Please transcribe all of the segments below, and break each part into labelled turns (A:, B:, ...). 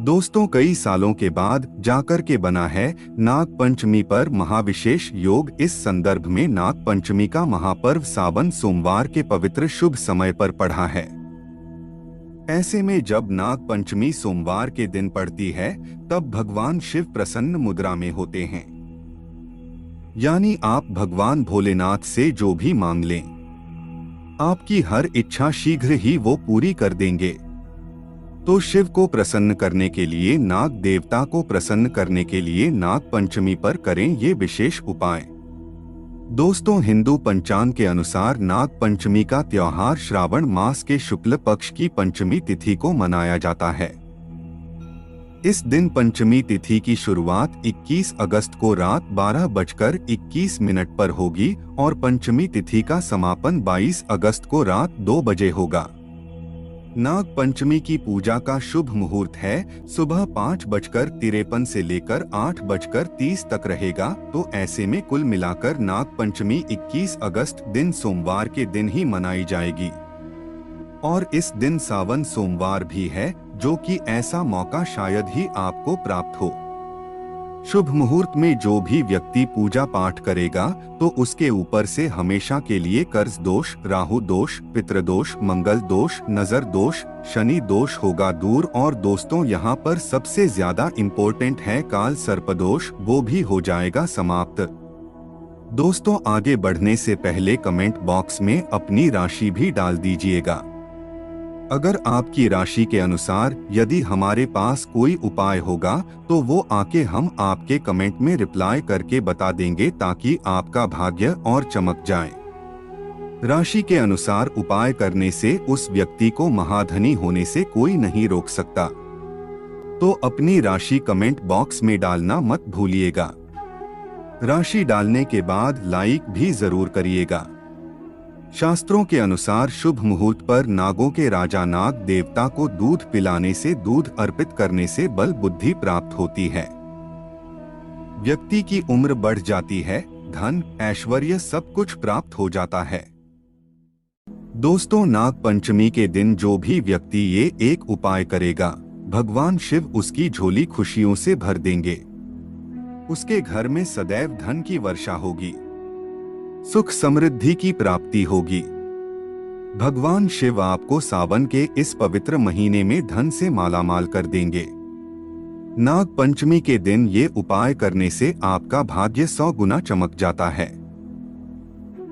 A: दोस्तों, कई सालों के बाद जाकर के बना है नाग पंचमी पर महाविशेष योग। इस संदर्भ में नाग पंचमी का महापर्व सावन सोमवार के पवित्र शुभ समय पर पड़ा है। ऐसे में जब नाग पंचमी सोमवार के दिन पड़ती है, तब भगवान शिव प्रसन्न मुद्रा में होते हैं। यानी आप भगवान भोलेनाथ से जो भी मांग लें, आपकी हर इच्छा शीघ्र ही वो पूरी कर देंगे। तो शिव को प्रसन्न करने के लिए, नाग देवता को प्रसन्न करने के लिए नाग पंचमी पर करें ये विशेष उपाय। दोस्तों, हिंदू पंचांग के अनुसार नाग पंचमी का त्योहार श्रावण मास के शुक्ल पक्ष की पंचमी तिथि को मनाया जाता है। इस दिन पंचमी तिथि की शुरुआत 21 अगस्त को रात 12:21 पर होगी और पंचमी तिथि का समापन 22 अगस्त को रात 2 बजे होगा। नाग पंचमी की पूजा का शुभ मुहूर्त है सुबह 5:53 से लेकर 8:30 तक रहेगा। तो ऐसे में कुल मिलाकर नाग पंचमी 21 अगस्त दिन सोमवार के दिन ही मनाई जाएगी। और इस दिन सावन सोमवार भी है, जो कि ऐसा मौका शायद ही आपको प्राप्त हो। शुभ मुहूर्त में जो भी व्यक्ति पूजा पाठ करेगा, तो उसके ऊपर से हमेशा के लिए कर्ज दोष, राहु दोष, पितृदोष, मंगल दोष, नजर दोष, शनि दोष होगा दूर। और दोस्तों, यहाँ पर सबसे ज्यादा इम्पोर्टेंट है काल सर्प दोष, वो भी हो जाएगा समाप्त। दोस्तों, आगे बढ़ने से पहले कमेंट बॉक्स में अपनी राशि भी डाल दीजिएगा। अगर आपकी राशि के अनुसार यदि हमारे पास कोई उपाय होगा, तो वो आके हम आपके कमेंट में रिप्लाई करके बता देंगे, ताकि आपका भाग्य और चमक जाए। राशि के अनुसार उपाय करने से उस व्यक्ति को महाधनी होने से कोई नहीं रोक सकता। तो अपनी राशि कमेंट बॉक्स में डालना मत भूलिएगा। राशि डालने के बाद लाइक भी जरूर करिएगा। शास्त्रों के अनुसार शुभ मुहूर्त पर नागों के राजा नाग देवता को दूध पिलाने से, दूध अर्पित करने से बल बुद्धि प्राप्त होती है। व्यक्ति की उम्र बढ़ जाती है, धन ऐश्वर्य सब कुछ प्राप्त हो जाता है। दोस्तों, नाग पंचमी के दिन जो भी व्यक्ति ये एक उपाय करेगा, भगवान शिव उसकी झोली खुशियों से भर देंगे। उसके घर में सदैव धन की वर्षा होगी, सुख समृद्धि की प्राप्ति होगी। भगवान शिव आपको सावन के इस पवित्र महीने में धन से मालामाल कर देंगे। नाग पंचमी के दिन ये उपाय करने से आपका भाग्य 100 गुना चमक जाता है।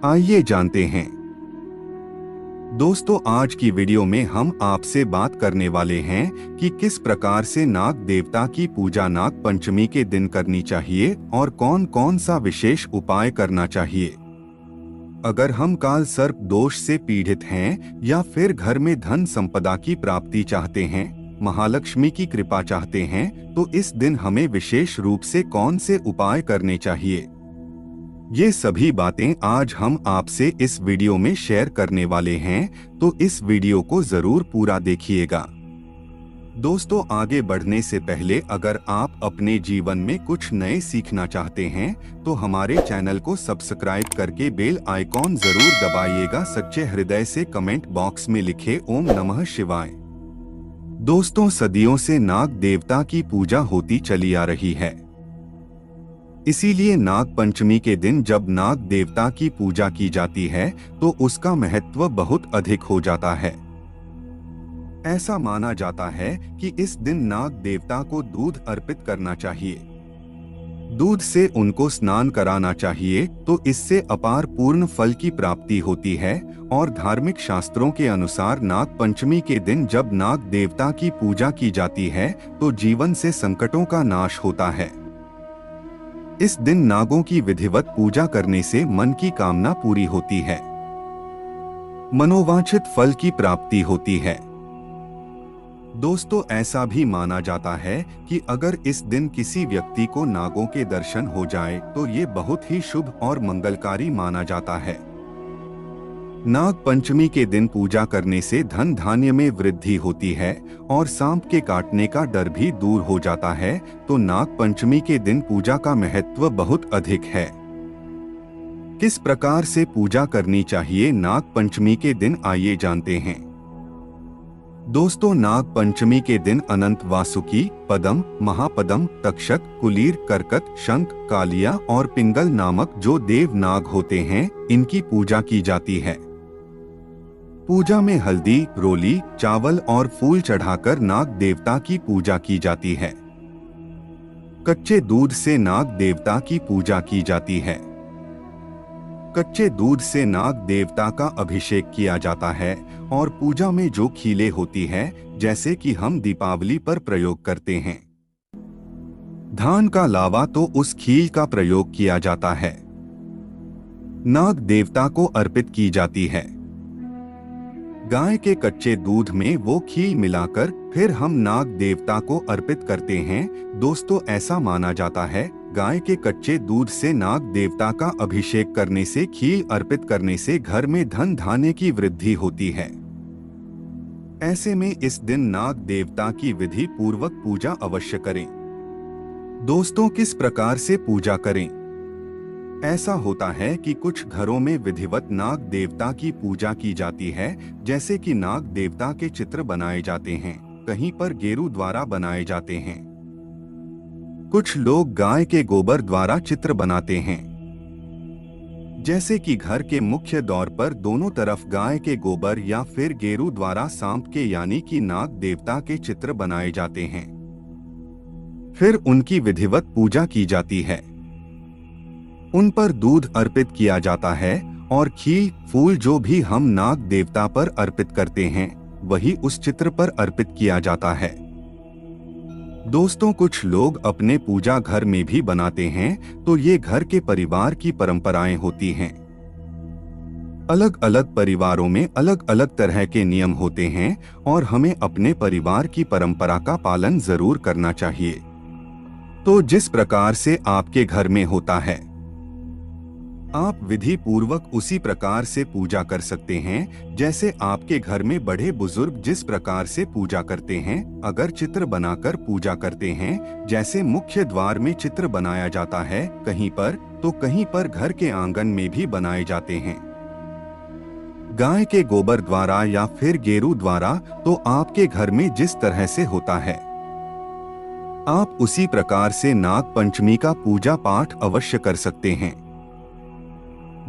A: आइए जानते हैं। दोस्तों, आज की वीडियो में हम आपसे बात करने वाले हैं कि किस प्रकार से नाग देवता की पूजा नाग पंचमी के दिन करनी चाहिए और कौन कौन सा विशेष उपाय करना चाहिए। अगर हम काल सर्प दोष से पीड़ित हैं या फिर घर में धन संपदा की प्राप्ति चाहते हैं, महालक्ष्मी की कृपा चाहते हैं, तो इस दिन हमें विशेष रूप से कौन से उपाय करने चाहिए, ये सभी बातें आज हम आपसे इस वीडियो में शेयर करने वाले हैं। तो इस वीडियो को जरूर पूरा देखिएगा। दोस्तों, आगे बढ़ने से पहले अगर आप अपने जीवन में कुछ नए सीखना चाहते हैं, तो हमारे चैनल को सब्सक्राइब करके बेल आइकॉन जरूर दबाइएगा। सच्चे हृदय से कमेंट बॉक्स में लिखे ओम नमः शिवाय। दोस्तों, सदियों से नाग देवता की पूजा होती चली आ रही है। इसीलिए नाग पंचमी के दिन जब नाग देवता की पूजा की जाती है, तो उसका महत्व बहुत अधिक हो जाता है। ऐसा माना जाता है कि इस दिन नाग देवता को दूध अर्पित करना चाहिए। दूध से उनको स्नान कराना चाहिए, तो इससे अपार पूर्ण फल की प्राप्ति होती है। और धार्मिक शास्त्रों के अनुसार नाग पंचमी के दिन जब नाग देवता की पूजा की जाती है, तो जीवन से संकटों का नाश होता है। इस दिन नागों की विधिवत पूजा करने से मन की कामना पूरी होती है, मनोवांछित फल की प्राप्ति होती है। दोस्तों, ऐसा भी माना जाता है कि अगर इस दिन किसी व्यक्ति को नागों के दर्शन हो जाए, तो ये बहुत ही शुभ और मंगलकारी माना जाता है। नाग पंचमी के दिन पूजा करने से धन धान्य में वृद्धि होती है और सांप के काटने का डर भी दूर हो जाता है। तो नाग पंचमी के दिन पूजा का महत्व बहुत अधिक है। किस प्रकार से पूजा करनी चाहिए नाग पंचमी के दिन, आइए जानते हैं। दोस्तों, नाग पंचमी के दिन अनंत, वासुकी, पदम, महापदम, तक्षक, कुलीर, करकट, शंख, कालिया और पिंगल नामक जो देव नाग होते हैं, इनकी पूजा की जाती है। पूजा में हल्दी, रोली, चावल और फूल चढ़ाकर नाग देवता की पूजा की जाती है। कच्चे दूध से नाग देवता की पूजा की जाती है। कच्चे दूध से नाग देवता का अभिषेक किया जाता है और पूजा में जो खीलें होती है, जैसे कि हम दीपावली पर प्रयोग करते हैं, धान का लावा, तो उस खील का प्रयोग किया जाता है। नाग देवता को अर्पित की जाती है। गाय के कच्चे दूध में वो खील मिलाकर फिर हम नाग देवता को अर्पित करते हैं। दोस्तों, ऐसा माना जाता है, गाय के कच्चे दूध से नाग देवता का अभिषेक करने से, खील अर्पित करने से घर में धन धान्य की वृद्धि होती है। ऐसे में इस दिन नाग देवता की विधि पूर्वक पूजा अवश्य करें। दोस्तों, किस प्रकार से पूजा करें? ऐसा होता है कि कुछ घरों में विधिवत नाग देवता की पूजा की जाती है, जैसे कि नाग देवता के चित्र बनाए जाते हैं, कहीं पर गेरू द्वारा बनाए जाते हैं। कुछ लोग गाय के गोबर द्वारा चित्र बनाते हैं, जैसे कि घर के मुख्य द्वार पर दोनों तरफ गाय के गोबर या फिर गेरू द्वारा सांप के यानी कि नाग देवता के चित्र बनाए जाते हैं। फिर उनकी विधिवत पूजा की जाती है। उन पर दूध अर्पित किया जाता है और खील, फूल जो भी हम नाग देवता पर अर्पित करते हैं, वही उस चित्र पर अर्पित किया जाता है। दोस्तों, कुछ लोग अपने पूजा घर में भी बनाते हैं, तो ये घर के परिवार की परंपराएं होती हैं। अलग अलग परिवारों में अलग अलग तरह के नियम होते हैं और हमें अपने परिवार की परंपरा का पालन जरूर करना चाहिए। तो जिस प्रकार से आपके घर में होता है, आप विधि पूर्वक उसी प्रकार से पूजा कर सकते हैं, जैसे आपके घर में बड़े बुजुर्ग जिस प्रकार से पूजा करते हैं। अगर चित्र बनाकर पूजा करते हैं, जैसे मुख्य द्वार में चित्र बनाया जाता है कहीं पर, तो कहीं पर घर के आंगन में भी बनाए जाते हैं गाय के गोबर द्वारा या फिर गेरू द्वारा, तो आपके घर में जिस तरह से होता है, आप उसी प्रकार से नाग पंचमी का पूजा पाठ अवश्य कर सकते हैं।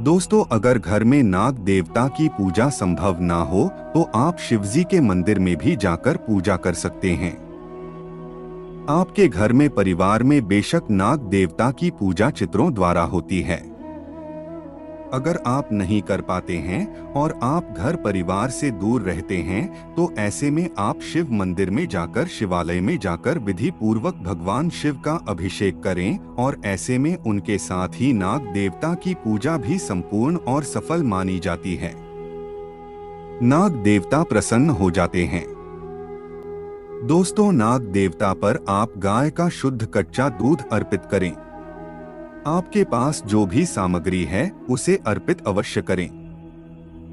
A: दोस्तों, अगर घर में नाग देवता की पूजा संभव ना हो, तो आप शिवजी के मंदिर में भी जाकर पूजा कर सकते हैं। आपके घर में परिवार में बेशक नाग देवता की पूजा चित्रों द्वारा होती है। अगर आप नहीं कर पाते हैं और आप घर परिवार से दूर रहते हैं, तो ऐसे में आप शिव मंदिर में जाकर, शिवालय में जाकर विधि पूर्वक भगवान शिव का अभिषेक करें और ऐसे में उनके साथ ही नाग देवता की पूजा भी संपूर्ण और सफल मानी जाती है। नाग देवता प्रसन्न हो जाते हैं। दोस्तों, नाग देवता पर आप गाय का शुद्ध कच्चा दूध अर्पित करें। आपके पास जो भी सामग्री है उसे अर्पित अवश्य करें।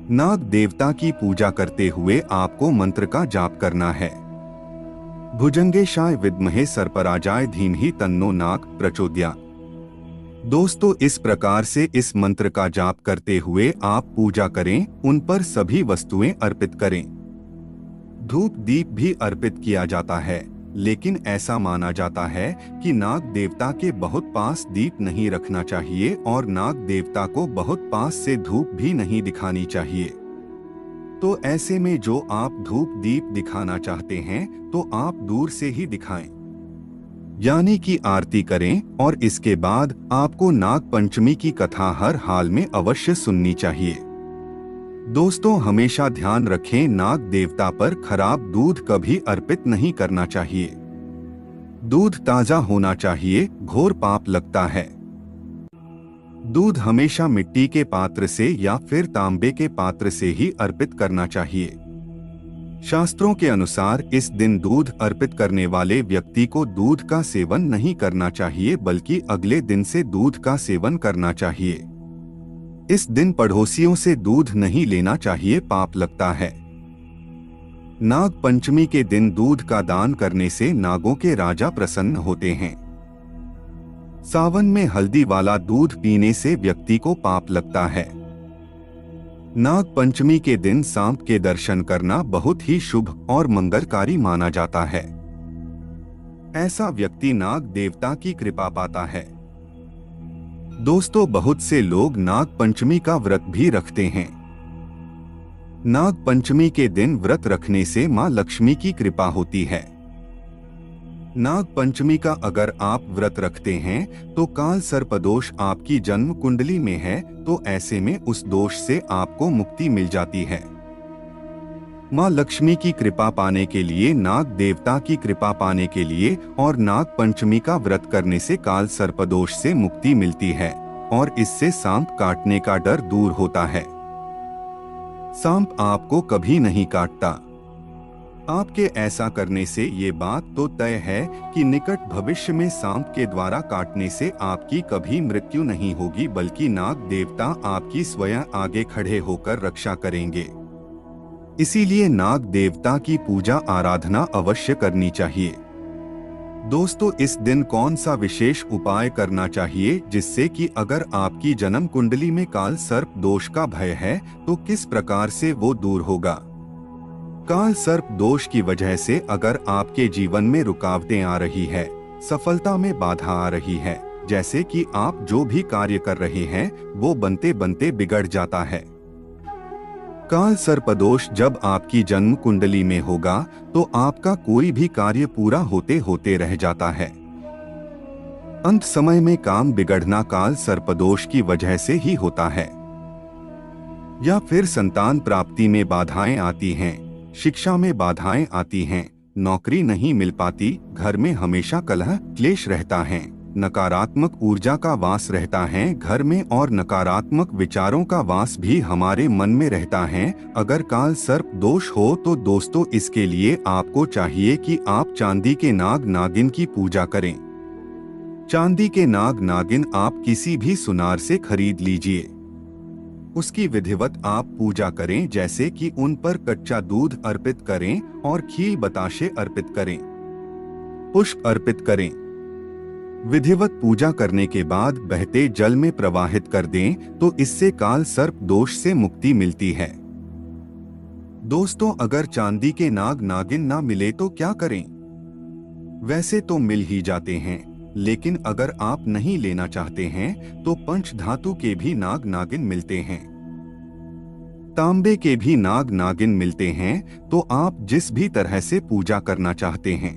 A: नाग देवता की पूजा करते हुए आपको मंत्र का जाप करना है। भुजंगेशाय विद्महे सर्पराजाय धीमहि तन्नो नाग प्रचोदयात्। दोस्तों, इस प्रकार से इस मंत्र का जाप करते हुए आप पूजा करें, उन पर सभी वस्तुएं अर्पित करें। धूप दीप भी अर्पित किया जाता है, लेकिन ऐसा माना जाता है कि नाग देवता के बहुत पास दीप नहीं रखना चाहिए और नाग देवता को बहुत पास से धूप भी नहीं दिखानी चाहिए। तो ऐसे में जो आप धूप दीप दिखाना चाहते हैं, तो आप दूर से ही दिखाएं, यानी कि आरती करें, और इसके बाद आपको नाग पंचमी की कथा हर हाल में अवश्य सुननी चाहिए। दोस्तों, हमेशा ध्यान रखें, नाग देवता पर खराब दूध कभी अर्पित नहीं करना चाहिए। दूध ताजा होना चाहिए, घोर पाप लगता है। दूध हमेशा मिट्टी के पात्र से या फिर तांबे के पात्र से ही अर्पित करना चाहिए। शास्त्रों के अनुसार इस दिन दूध अर्पित करने वाले व्यक्ति को दूध का सेवन नहीं करना चाहिए, बल्कि अगले दिन से दूध का सेवन करना चाहिए। इस दिन पड़ोसियों से दूध नहीं लेना चाहिए, पाप लगता है। नाग पंचमी के दिन दूध का दान करने से नागों के राजा प्रसन्न होते हैं। सावन में हल्दी वाला दूध पीने से व्यक्ति को पाप लगता है। नाग पंचमी के दिन सांप के दर्शन करना बहुत ही शुभ और मंगलकारी माना जाता है। ऐसा व्यक्ति नाग देवता की कृपा पाता है। दोस्तों, बहुत से लोग नाग पंचमी का व्रत भी रखते हैं। नाग पंचमी के दिन व्रत रखने से मां लक्ष्मी की कृपा होती है। नाग पंचमी का अगर आप व्रत रखते हैं तो काल सर्पदोष आपकी जन्म कुंडली में है, तो ऐसे में उस दोष से आपको मुक्ति मिल जाती है। मां लक्ष्मी की कृपा पाने के लिए, नाग देवता की कृपा पाने के लिए और नाग पंचमी का व्रत करने से काल सर्पदोष से मुक्ति मिलती है और इससे सांप काटने का डर दूर होता है। सांप आपको कभी नहीं काटता। आपके ऐसा करने से ये बात तो तय है कि निकट भविष्य में सांप के द्वारा काटने से आपकी कभी मृत्यु नहीं होगी, बल्कि नाग देवता आपकी स्वयं आगे खड़े होकर रक्षा करेंगे। इसीलिए नाग देवता की पूजा आराधना अवश्य करनी चाहिए। दोस्तों, इस दिन कौन सा विशेष उपाय करना चाहिए जिससे कि अगर आपकी जन्म कुंडली में काल सर्प दोष का भय है तो किस प्रकार से वो दूर होगा? काल सर्प दोष की वजह से अगर आपके जीवन में रुकावटें आ रही है, सफलता में बाधा आ रही है, जैसे कि आप जो भी कार्य कर रहे हैं वो बनते बनते बिगड़ जाता है। काल सर्प दोष जब आपकी जन्म कुंडली में होगा तो आपका कोई भी कार्य पूरा होते होते रह जाता है। अंत समय में काम बिगड़ना काल सर्प दोष की वजह से ही होता है। या फिर संतान प्राप्ति में बाधाएं आती हैं, शिक्षा में बाधाएं आती हैं, नौकरी नहीं मिल पाती, घर में हमेशा कलह क्लेश रहता है, नकारात्मक ऊर्जा का वास रहता है घर में और नकारात्मक विचारों का वास भी हमारे मन में रहता है। अगर काल सर्प दोष हो तो दोस्तों, इसके लिए आपको चाहिए कि आप चांदी के नाग नागिन की पूजा करें। चांदी के नाग नागिन आप किसी भी सुनार से खरीद लीजिए। उसकी विधिवत आप पूजा करें, जैसे कि उन पर कच्चा दूध अर्पित करें और खीर बताशे अर्पित करें, पुष्प अर्पित करें। विधिवत पूजा करने के बाद बहते जल में प्रवाहित कर दें तो इससे काल सर्प दोष से मुक्ति मिलती है। दोस्तों, अगर चांदी के नाग नागिन ना मिले तो क्या करें? वैसे तो मिल ही जाते हैं, लेकिन अगर आप नहीं लेना चाहते हैं तो पंच धातु के भी नाग नागिन मिलते हैं, तांबे के भी नाग नागिन मिलते हैं। तो आप जिस भी तरह से पूजा करना चाहते हैं,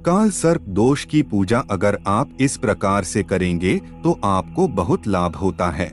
A: काल सर्प दोष की पूजा अगर आप इस प्रकार से करेंगे तो आपको बहुत लाभ होता है।